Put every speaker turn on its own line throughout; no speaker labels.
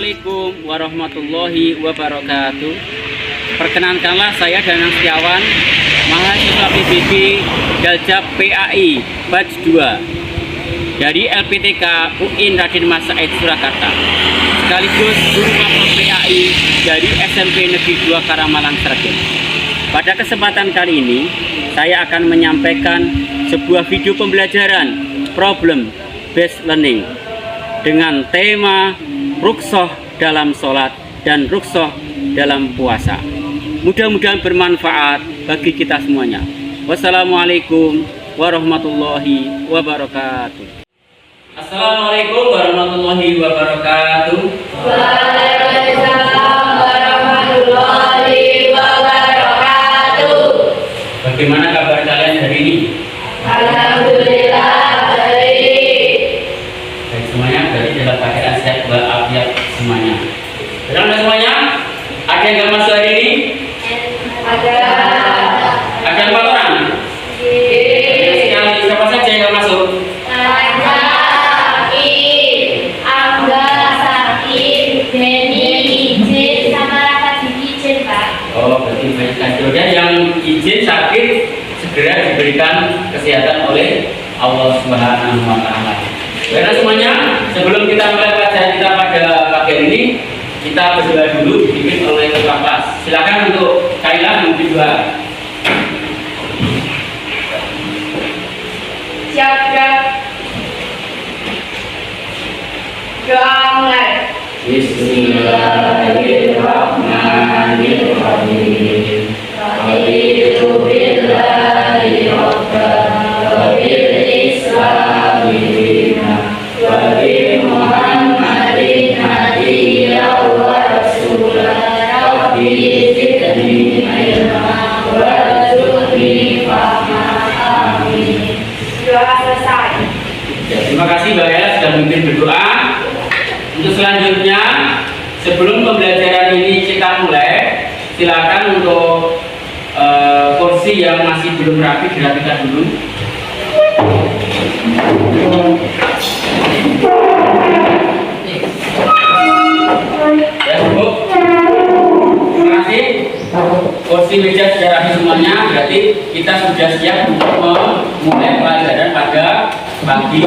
Assalamualaikum warahmatullahi wabarakatuh. Perkenankanlah saya Danang Setiawan, mahasiswa PBB Daljab PAI Batch 2 dari LPTK UIN Raden Mas Said Surakarta, sekaligus guru mapel PAI dari SMP Negeri 2 Karamalang Sragen. Pada kesempatan kali ini saya akan menyampaikan sebuah video pembelajaran problem based learning dengan tema rukhsah dalam sholat dan rukhsah dalam puasa. Mudah-mudahan bermanfaat bagi kita semuanya. Wassalamualaikum warahmatullahi wabarakatuh. Assalamualaikum warahmatullahi wabarakatuh.
Waalaikumsalam warahmatullahi wabarakatuh.
Bagaimana kabar kalian hari ini?
Alhamdulillah baik.
Baik semuanya, berarti dalam keadaan sehat walafiat semuanya. Benar semuanya? Ada yang nggak masuk hari ini?
Ada.
Ada 4 orang? Sekali, siapa saja yang nggak masuk?
Angga, Sakit, Denny, izin, sama Raka izin, Pak.
Oh, berarti banyak kan. Dan yang izin sakit segera diberikan kesehatan oleh Allah Subhanahu wa Ta'ala. Baiklah semuanya, sebelum kita mulai pelajaran kita pada pagi ini, kita berdoa dulu dipimpin oleh Ketua Kelas. Silakan untuk Kailah memimpin doa.
Siap, siap. Doa mulai.
Bismillahirrahmanirrahim.
Raditu billahi rabban wa bil islami dinan wa bi Muhammadin nabiyyan wa rasulan rabbi zidni ilma warzuqni fahma. Amin. Doa selesai.
Ya, terima kasih Mbak Ella sudah memimpin berdoa. Untuk selanjutnya, sebelum pembelajaran ini kita mulai, silakan untuk kursi yang masih belum rapi dirapikan dulu. Ya, cukup. Terima kasih. Kursi meja sudah rapi semuanya, berarti kita sudah siap untuk memulai pelajaran pada pagi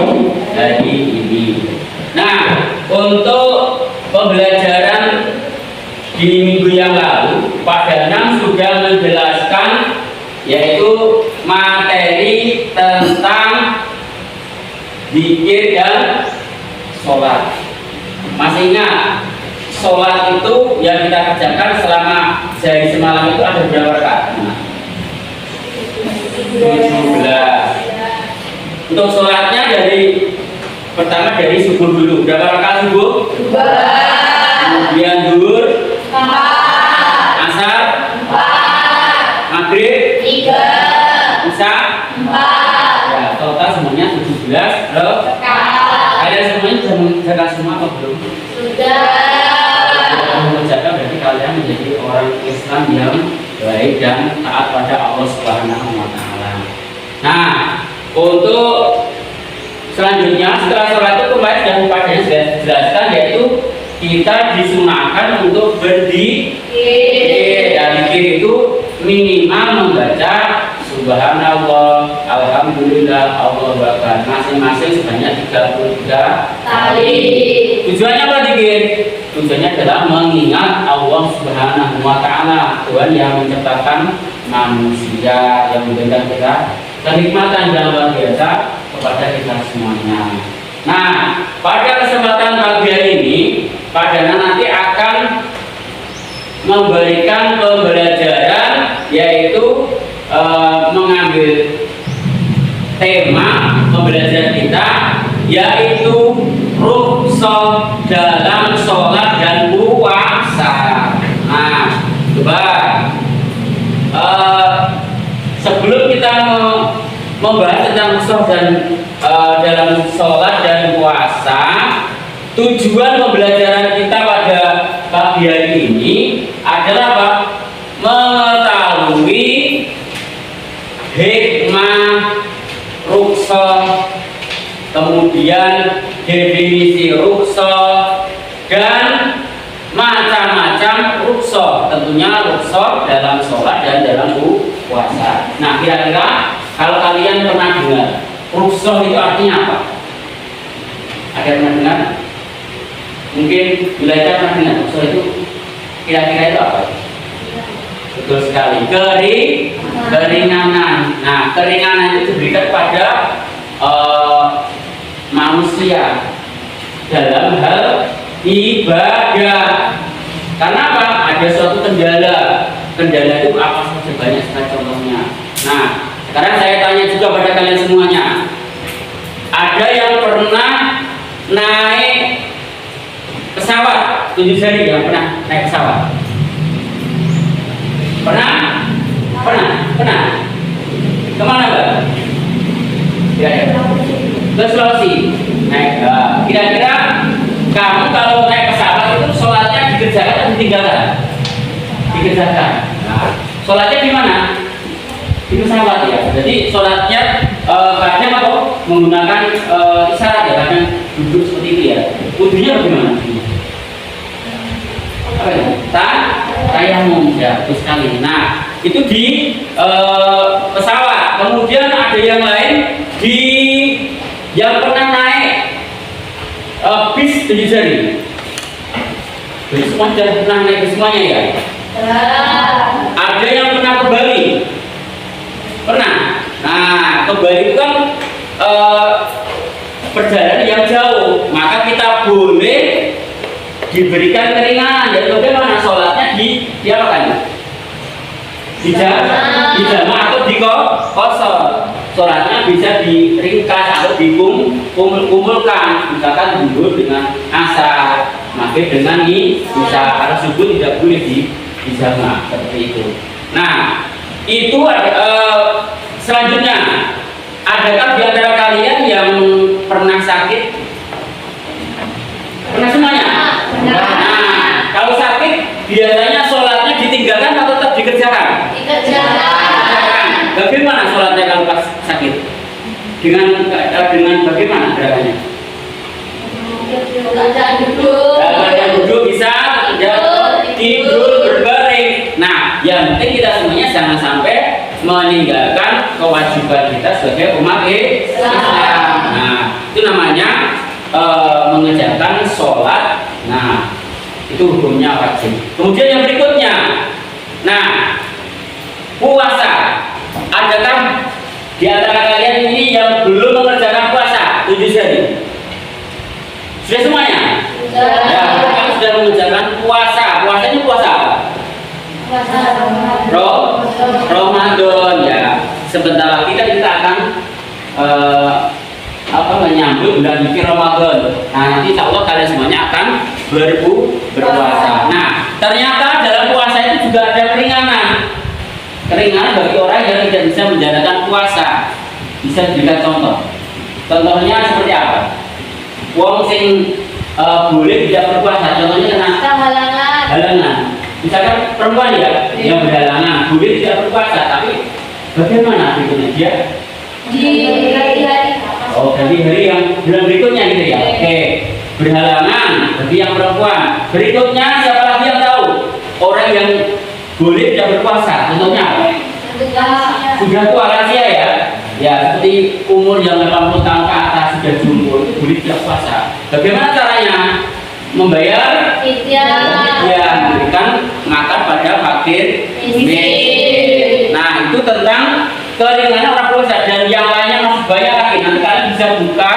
hari ini. Nah, untuk pembelajaran di minggu yang lalu, Pak Danang sudah menjelaskan yaitu materi tentang zikir dan sholat. Masih ingat, sholat itu yang kita kerjakan selama sehari semalam itu ada berapa rakaat? 17. Untuk sholatnya pertama dari subuh dulu. Berapa rakaat subuh?
2.
Kemudian zuhur,
4.
asar,
4.
maghrib,
3.
isya,
4.
ya, total semuanya 17 rakaat. Kalian semuanya sudah mengerjakan semua atau belum?
Sudah.
Sudah mengerjakan, berarti kalian menjadi orang Islam yang baik dan taat pada Allah Subhanahu wa Ta'ala. Nah, untuk selanjutnya setelah sholat itu kemarin sudah Pak sudah jelaskan, yaitu kita disunahkan untuk berzikir. Dan zikir itu minimal membaca Subhanallah, Alhamdulillah, Allahu Akbar masing-masing sebanyak 33 kali. Tujuannya apa zikir? Tujuannya adalah mengingat Allah Subhanahu wa Ta'ala, Tuhan yang menciptakan manusia, yang memberikan kita kenikmatan yang luar biasa kepada kita semuanya. Nah, pada kesempatan pagi hari ini, Pak Danang nanti akan memberikan pembelajaran, yaitu mengambil tema pembelajaran kita, yaitu rukhsah dalam sholat dan puasa. Nah, coba sebelum kita membahas tentang rukhsah dan dalam sholat dan puasa, tujuan pembelajaran kita pada pagi hari ini adalah apa? Mengetahui hikmah rukhsah, kemudian definisi rukhsah, dan satunya rukhsah dalam sholat dan dalam puasa. Nah, kira-kira kalau kalian pernah dengar rukhsah itu artinya apa? Ada yang pernah dengar? Mungkin Yulaika pernah dengar rukhsah itu kira-kira itu apa? Betul sekali, keringanan. Nah, keringanan itu diberikan pada manusia dalam hal ibadah. Karena apa? Ada suatu kendala. Kendala itu apa saja, banyak sekali contohnya. Nah, sekarang saya tanya juga pada kalian semuanya. Ada yang pernah naik pesawat? 7 jari yang pernah naik pesawat? Pernah? Kemana, Mbak? Ke Sulawesi. Naik. Kira-kira kamu kalau naik pesawat itu sholatnya dikerjakan atau ditinggalkan? Dikerjakan. Nah, sholatnya di mana? Di pesawat ya. Jadi sholatnya kadang apa? Menggunakan isyarat ya, kadang duduk seperti itu ya. Wudunya bagaimana? Apa ya? Tayamum ya, betul sekali. Nah, itu di pesawat. Kemudian ada yang lain yang pernah naik bis 7 jari. Jadi semua sudah pernah naik ke semuanya ya? Ada yang pernah ke Bali? Pernah? Nah, ke Bali itu kan perjalanan yang jauh, maka kita boleh diberikan keringanan. Jadi bagaimana sholatnya diapakan? Dijama atau dikosor. Sholatnya bisa diringkas atau dikumpulkan. Misalkan dulu dengan asar, maghrib dengan isya. Kalau subuh tidak boleh dijama seperti itu. Nah, itu selanjutnya. Adakah di antara kalian yang pernah sakit? Pernah semuanya? Nah, kalau sakit biasanya sholatnya ditinggalkan atau tetap dikerjakan? Dikerjakan. Bagaimana sholatnya kalau pas sakit? Dengan bagaimana gerakannya? Duduk bisa, tidur berbaring. Nah, yang penting kita semuanya jangan sampai meninggalkan kewajiban kita sebagai umat Islam. Nah, itu namanya mengerjakan sholat. Nah, itu hukumnya wajib. Kemudian yang berikutnya, nah, puasa. Adakah di antara kalian ini yang belum mengerjakan puasa 7 jari? Sudah semuanya? Sudah. Ya, kalian sudah mengerjakan puasa. Puasanya puasa apa?
Puasa
Ramadan ya. Sebentar lagi kan kita akan menyambut bulan suci Ramadan. Nah, nanti insya Allah kalian semuanya akan berpuasa. Nah, ternyata dalam puasa itu juga ada keringanan. Keringanan bagi orang yang tidak bisa menjalankan puasa. Bisa diberikan contoh. Contohnya seperti apa? Wong sing boleh tidak berpuasa. Contohnya karena halangan. Misalkan perempuan ya yang berhalangan boleh tidak berpuasa, tapi bagaimana berikutnya dia?
Di hari-hari.
Oh, jadi hari yang bulan berikutnya gitu ya. Oke, berhalangan bagi yang perempuan. Berikutnya siapa lagi yang tahu? Orang yang boleh tidak berpuasa. Contohnya apa? Sudah tua lansia ya. Ya, seperti umur yang 80 tahun ke atas sudah jumbo itu boleh tidak puasa. Bagaimana caranya? Membayar fidyah, memberikan makan pada fakir miskin. Nah, itu tentang keringanan orang puasa, dan yang lainnya masih banyak lagi. Nanti kalian bisa buka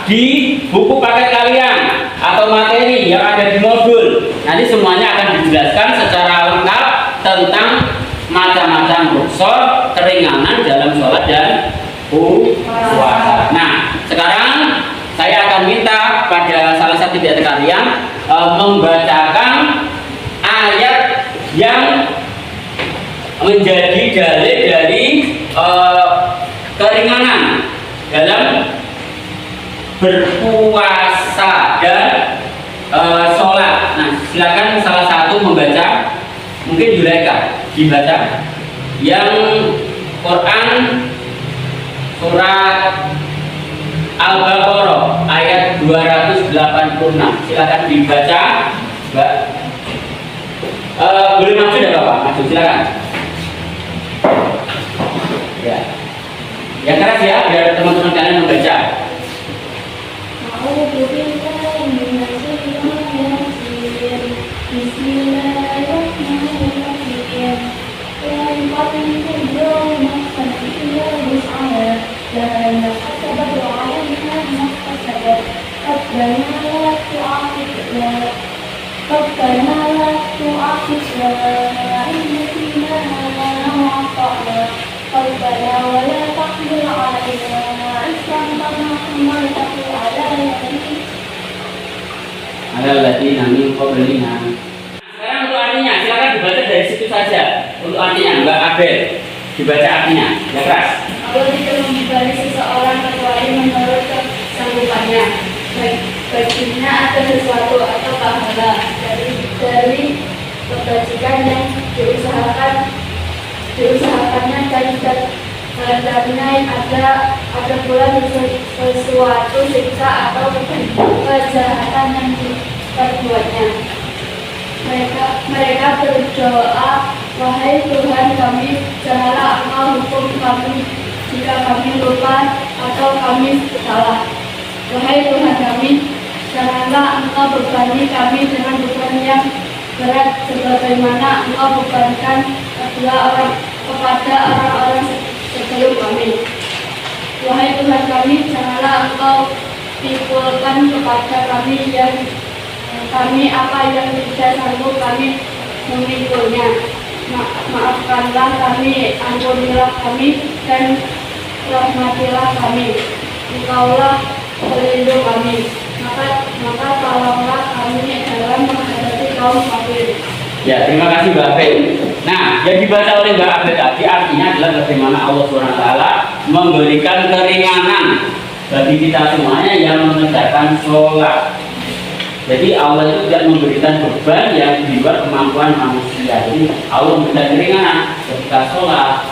di buku paket kalian atau materi yang ada di modul. Nanti semuanya akan dijelaskan secara lengkap tentang macam-macam rukhsah, keringanan dalam sholat dan puasa. Nah, sekarang saya akan minta pada salah satu dari kalian membacakan ayat yang menjadi dalil dari keringanan dalam berpuasa dan sholat. Nah, silakan salah satu membaca. Mungkin Yulaika dibaca yang Quran surat Al-Baqarah ayat 286. Silakan dibaca, Mbak. Boleh maju tidak Bapak? Maju silakan. Ya. Yang keras ya, biar teman-teman kalian membaca.
ربنا ولا تحمل علينا إصرا كما حملته
Ada ladina min qablina. Sekarang untuk artinya, silakan dibaca dari situ saja. Untuk artinya, Mbak Abel, dibaca artinya, ya keras.
Allah tidak membebani seseorang kecuali menurut kesanggupannya. Baginya ada sesuatu atau pahala dari kebajikan yang diusahakannya dan dalamnya ada pula sesuatu siksa atau kejahatan yang diperbuatnya. Mereka berdoa, wahai Tuhan kami, janganlah Engkau hukum kami jika kami lupa atau kami salah. Wahai Tuhan kami, janganlah Engkau bebani kami dengan beban yang berat sebagaimana Engkau bebankan kepada orang-orang sebelum kami. Wahai Tuhan kami, janganlah Engkau pikulkan kepada kami apa yang tidak sanggup kami memikulnya. Maafkanlah kami, ampunilah kami, dan rahmatilah kami. Engkaulah pelindung kami. Maka tolonglah kami dalam menghadapi kaum kafir.
Ya, terima kasih Mbak Abel. Nah, yang dibaca oleh Mbak Abel tadi artinya adalah bagaimana Allah SWT memberikan keringanan bagi kita semuanya yang mengerjakan sholat. Jadi Allah itu tidak memberikan beban yang di luar kemampuan manusia. Jadi Allah memberikan keringanan ketika sholat,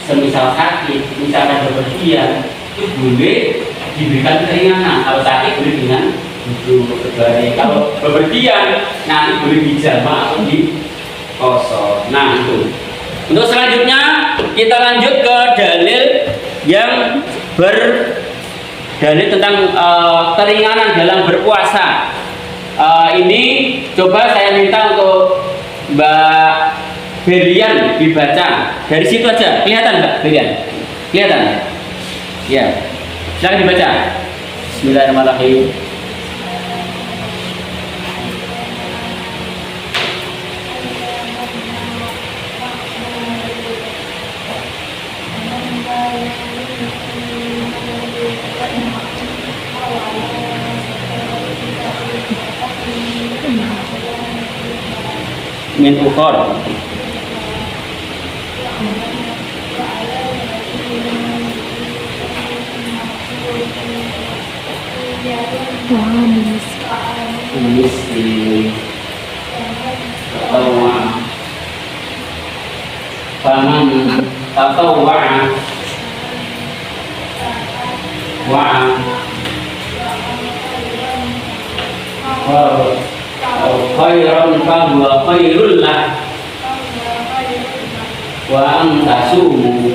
semisal sakit, misalkan bepergian, itu boleh diberikan keringanan. Kalau sakit boleh dengan duduk berbaring. Kalau bepergian nanti boleh dijama atau di kosong. Nah itu. Untuk selanjutnya kita lanjut ke dalil yang berdalil tentang keringanan dalam berpuasa. Ini coba saya minta untuk Mbak Berian dibaca dari situ aja. Kelihatan Mbak Berian? Kelihatan? Ya. Silakan dibaca. Bismillahirrahmanirrahim. Min ukhor. Misli faman tatawwa'a khairan fahuwa khairul lah wa an tasumu.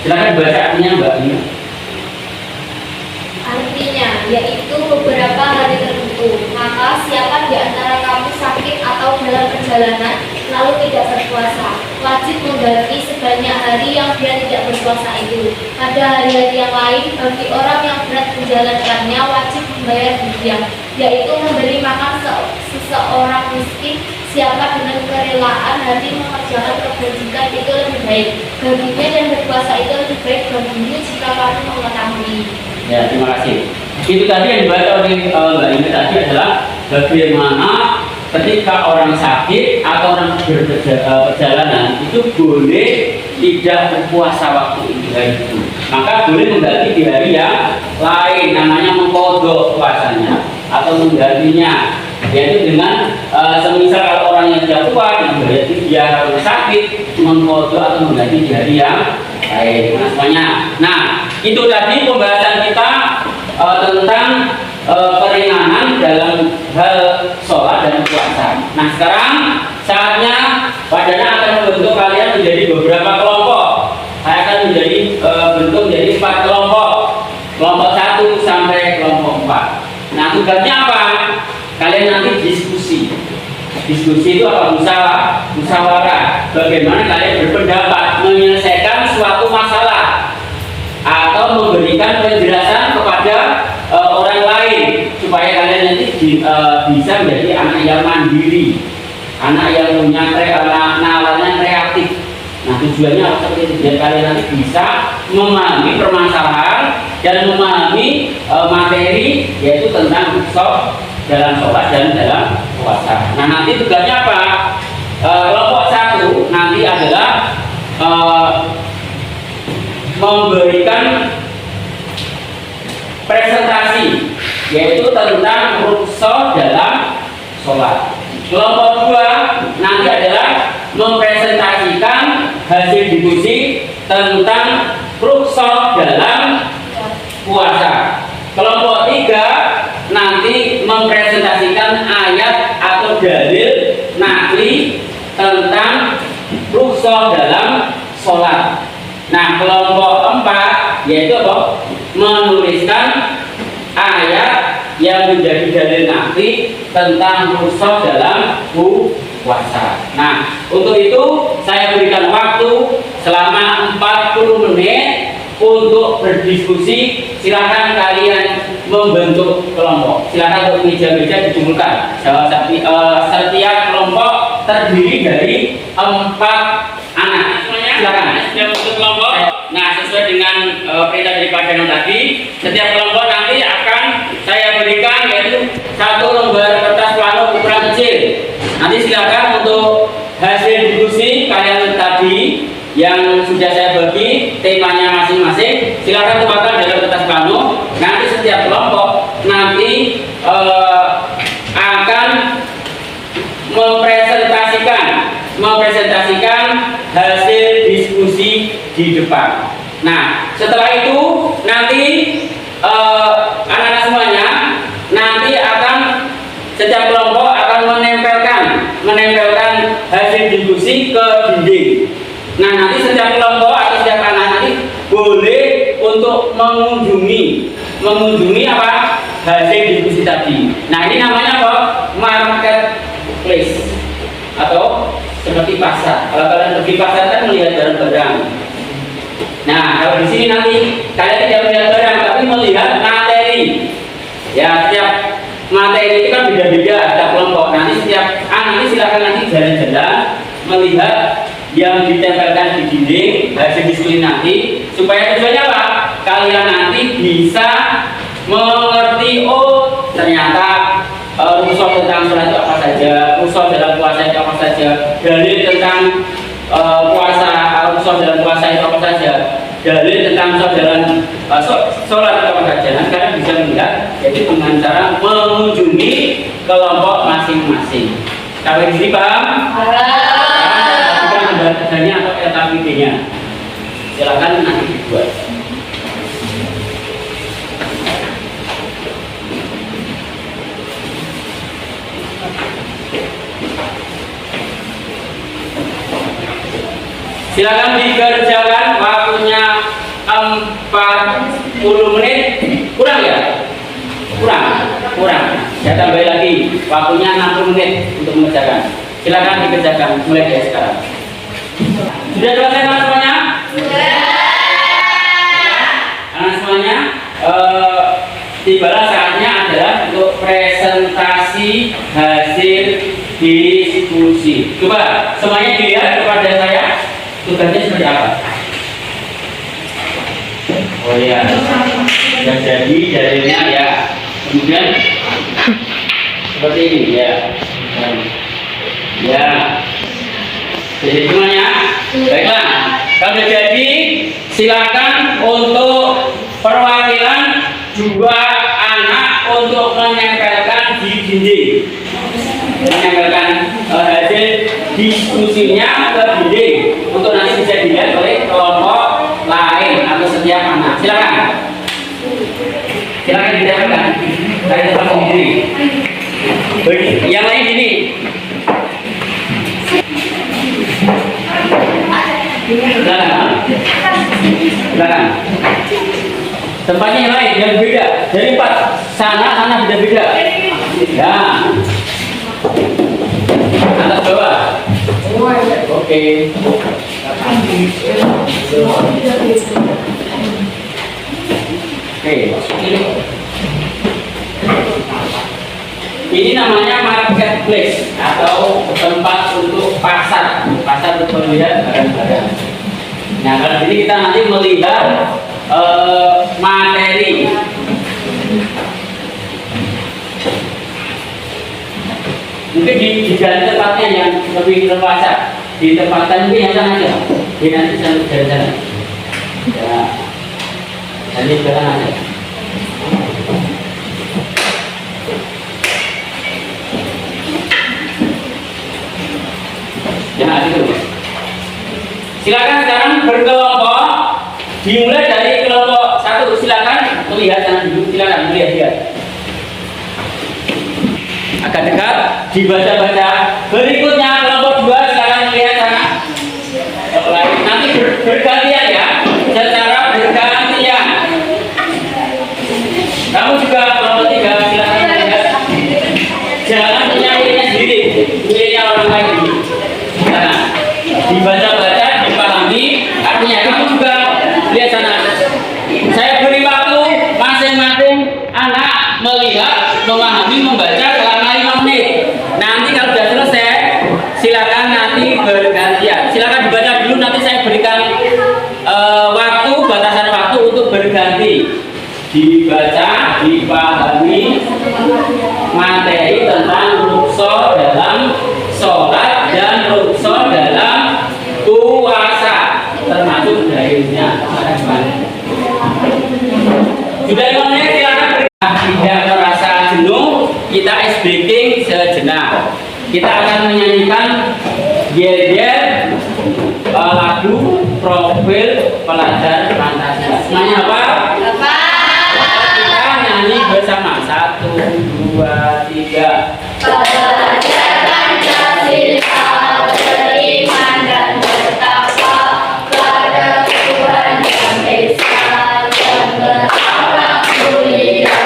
Silakan baca artinya Mbak Ina.
Artinya, yaitu beberapa hari tertentu. Maka siapa di antara kamu sakit atau dalam perjalanan lalu tidak berpuasa, wajib mengganti sebanyak hari yang dia tidak berpuasa itu. Pada hari-hari yang lain, bagi orang yang berat menjalankannya wajib membayar fidyah, yaitu memberi makan seseorang miskin. Siapa dengan kerelaan hati mengerjakan kebajikan itu lebih baik baginya, dan berpuasa itu lebih baik baginya jika kamu mengetahui.
Ya, terima kasih. Itu tadi yang dibaca oleh Mbak Ina tadi adalah bagaimana ketika orang sakit atau orang berperjalanan itu boleh tidak berpuasa waktu itu, maka boleh mengganti di hari yang lain, namanya mengkodok puasanya atau menggantinya, yaitu dengan semisal kalau orang yang tidak kuat, berarti dia harus sakit, mengkodok atau mengganti di hari yang lain. Nah, semuanya. Nah, itu tadi pembahasan kita tentang keringanan dalam hal sholat dan puasa. Nah, sekarang saatnya Wadana akan membentuk kalian menjadi beberapa kelompok. Saya akan bentuk menjadi 4 kelompok. Kelompok 1 sampai kelompok 4. Nah, tugasnya apa? Kalian nanti diskusi. Diskusi itu apa? Musyawarah. Bagaimana kalian berpendapat menyelesaikan suatu masalah atau memberikan penjelasan kepada orang lain supaya kalian nanti bisa menjadi anak yang mandiri, anak yang punya nalarnya kreatif. Nah, tujuannya apa? Seperti itu, biar kalian nanti bisa memahami permasalahan dan memahami materi, yaitu tentang dalam sholat dan dalam puasa. Nah, nanti tugasnya apa? Kelompok 1 nanti adalah memberikan presentasi, yaitu tentang rukhsah dalam sholat. Kelompok 2 nanti adalah mempresentasikan hasil diskusi tentang rukhsah dalam puasa. Kelompok 3 nanti mempresentasikan ayat atau dalil nakli tentang rukhsah dalam sholat. Nah, kelompok 4 yaitu apa? Menuliskan ayat yang menjadi dalil nakli tentang rukhsah dalam puasa. Nah, untuk itu saya berikan waktu selama 40 menit untuk berdiskusi. Silakan kalian membentuk kelompok. Silakan untuk meja-meja dikumpulkan. Setiap kelompok terdiri dari 4 anak. Silakan. Setiap kelompok. Nah, sesuai dengan perintah dari Pak Dano tadi, setiap kelompok nanti akan saya berikan yaitu 1 lembar kertas plano ukuran kecil. Nanti silakan untuk hasil diskusi kalian tadi yang sudah saya bagi temanya masing-masing, silakan tuangkan dalam kertas plano. Nanti setiap kelompok nanti akan mempresentasikan hasil diskusi di depan. Nah, setelah itu nanti anak-anak semuanya nanti akan setiap kelompok akan menempelkan hasil diskusi ke dinding. Nah, nanti setiap kelompok atau setiap anak nanti boleh untuk mengunjungi apa? Hasil diskusi tadi. Nah, ini namanya apa? Marketplace atau seperti pasar. Kalau kalian pergi pasar kan melihat barang-barang. Nah, kalau di sini nanti kalian tidak melihat barang tapi melihat materi. Ya, setiap materi itu kan beda-beda setiap kelompok. Nanti nanti silakan nanti jalan-jalan melihat yang ditempelkan di dinding hasil diskusi nanti, supaya tujuannya apa? Kalian nanti bisa mengerti, oh ternyata rukhsah tentang sholat itu apa saja, rukhsah dalam puasa itu apa saja, dalil tentang puasa, rukhsah dalam puasa itu apa saja, dalil tentang sholat itu apa saja. Nanti kalian bisa melihat, jadi dengan cara mengunjungi kelompok masing-masing. Sampai di sini paham? Kerjanya atau LKPD-nya silakan nanti dibuat. Silakan dikerjakan, waktunya 40 menit. Kurang ya? Kurang. Saya tambah lagi, waktunya 60 menit untuk mengerjakan. Silakan dikerjakan mulai dari sekarang. Sudah selesai anak semuanya? Sudah. Anak semuanya, tibalah saatnya adalah untuk presentasi hasil diskusi. Coba semuanya dilihat kepada saya, tugasnya seperti apa? Oh ya, sudah jadi dalilnya ya. Kemudian seperti ini ya. Ya. Jadi semuanya, baiklah. Kalau jadi, silakan untuk perwakilan 2 anak untuk menempelkan di dinding, menempelkan hasil diskusinya ke dinding untuk nanti bisa dilihat oleh kelompok lain atau setiap anak. Silakan. Cari tempat sendiri. Yang lain gini. Belakang. Tempatnya yang lain, yang beda. Dari empat sana beda-beda. Ya. Atas bawah. Oke. Oke. Ini namanya marketplace atau tempat untuk pasar untuk melihat barang-barang. Nah, kalau ini kita nanti melihat materi. Mungkin diganti tempatnya yang lebih leluasa, ditempatkan mungkin yang sana aja. Jadi nanti dari sana. Ya, jadi ke sana aja. Ya, itu. Silakan sekarang berkelompok. Dimulai dari kelompok 1. Silakan melihat sana dulu. Silakan melihat. Agak dekat, dibaca-baca. Berikutnya kelompok 2 silakan melihat sana. Nanti bergantian ya, secara bergantian. Kamu juga kelompok 3 silakan melihat. Jangan menyampainya sendiri, punya orang lain. Nah, dibaca-baca, dipahami. Artinya kamu juga lihat sana. Saya beri waktu masing-masing anak melihat, memahami, membaca selama 5 menit. Nanti kalau sudah selesai, silakan nanti bergantian. Silakan dibaca dulu, nanti saya berikan batasan waktu untuk berganti. Dibaca, dipahami materi tentang rukso dalam sholat dan rukso dalam puasa, termasuk dalilnya. Sudah mulai, silakan tidak merasa jenuh, kita ice breaking sejenak. Kita akan menyanyikan yer lagu profil pelajar Pancasila. Semuanya apa? Kita nyanyi bersama. 1, 2, 3.
Pelajar Pancasila beriman dan bertakwa pada Tuhan Yang Esa dan berakhlak mulia,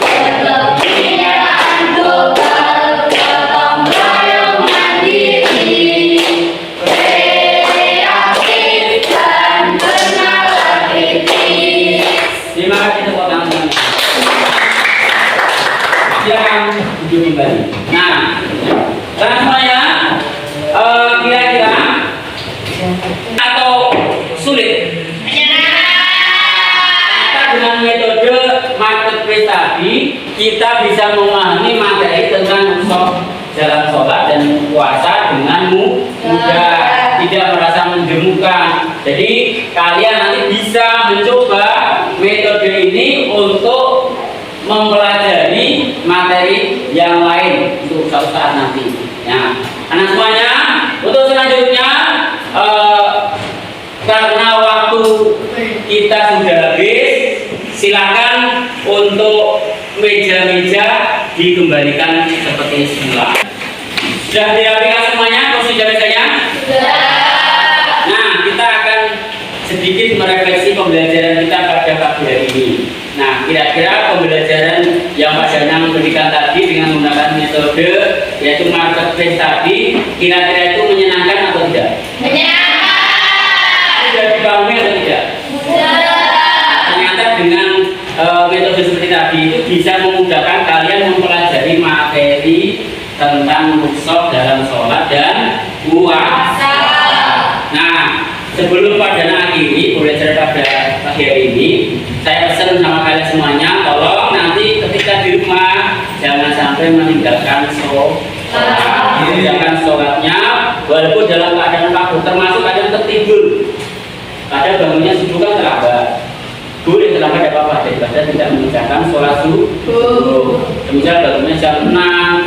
berkepiawaian global, gotong royong mandiri, kreatif dan bernalar kritis.
Terima kasih tepuk tangan. Silakan duduk kembali. Nah, semuanya kira-kira atau sulit? Ternyata dengan metode marketplace tadi kita bisa memahami materi tentang rukso dalam sholat dan puasa dengan mudah, tidak merasa menjemukan. Jadi kalian nanti bisa mencoba metode ini untuk mempelajari materi yang lain untuk suatu saat nanti. Ya, anak semuanya, untuk selanjutnya karena waktu kita sudah habis, silakan untuk meja-meja dikembalikan seperti semula. Sudah dirapikan semuanya posisi mejanya? Nah, kita akan sedikit merefleksi pembelajaran kita pada pagi hari ini. Nah, kira-kira pembelajaran yang Pak Danang berikan tadi dengan menggunakan metode yaitu marketplace tadi, kira-kira itu menyenangkan atau tidak?
Menyenangkan.
Sudah dipahami atau tidak? Ternyata dengan metode seperti tadi itu bisa memudahkan kalian mempelajari materi tentang rukso dalam sholat dan puasa. Nah, sebelum Pak Danang akhiri pembelajaran pada pagi hari ini, saya pesan sama kalian semuanya, tolong nanti ketika di rumah jangan sampai meninggalkan sholat. Meninggalkan sholatnya walaupun dalam keadaan kabur, termasuk kadang tertidur. Kadang bangunnya subuh kan terlambat. Boleh terlambat ada apa-apa daripada tidak mengerjakan sholat subuh. Misal bangunnya jam 6,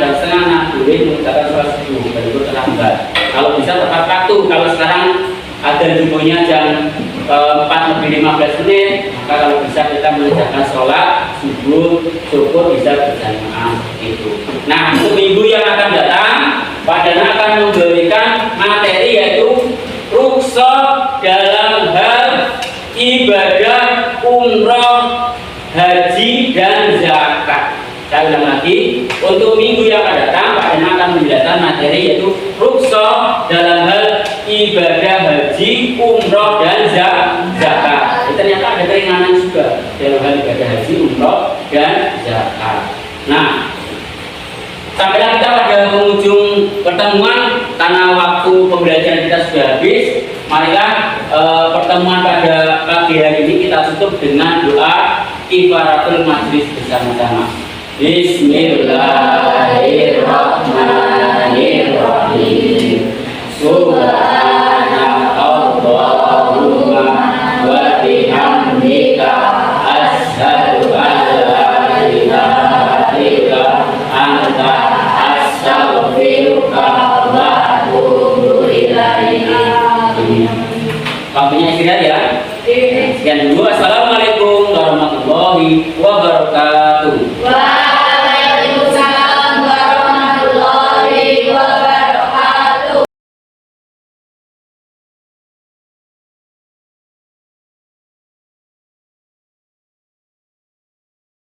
jam setengah 6, boleh mengerjakan sholat subuh walaupun terlambat. Kalau bisa tepat waktu. Kalau sekarang ada azan subuhnya jam 4:15 maka kalau bisa kita mengerjakan sholat subuh syukur bisa berjamaah itu. Nah, untuk minggu yang akan datang Pak Dana akan memberikan materi yaitu rukhsah dalam hal ibadah umroh, haji dan zakat. Saya ulang lagi, untuk minggu yang akan datang Pak Dana akan menjelaskan materi yaitu rukhsah dalam hal ibadah haji, umroh dan zakat. Ternyata ada keringanan juga dalam hal ibadah haji, umroh dan zakat. Nah, sampailah kita pada penghujung pertemuan karena waktu pembelajaran kita sudah habis. Marilah pertemuan pada pagi hari ini kita tutup dengan doa kifaratul majlis bersama-sama. Bismillahirrahmanirrahim. Subhanallahumma wa bihamdika asyhadu an la ilaha illa anta astaghfiruka wa atubu ilaik. Waktunya istirahat ya. Sekian dulu. Assalamualaikum warahmatullahi wabarakatuh.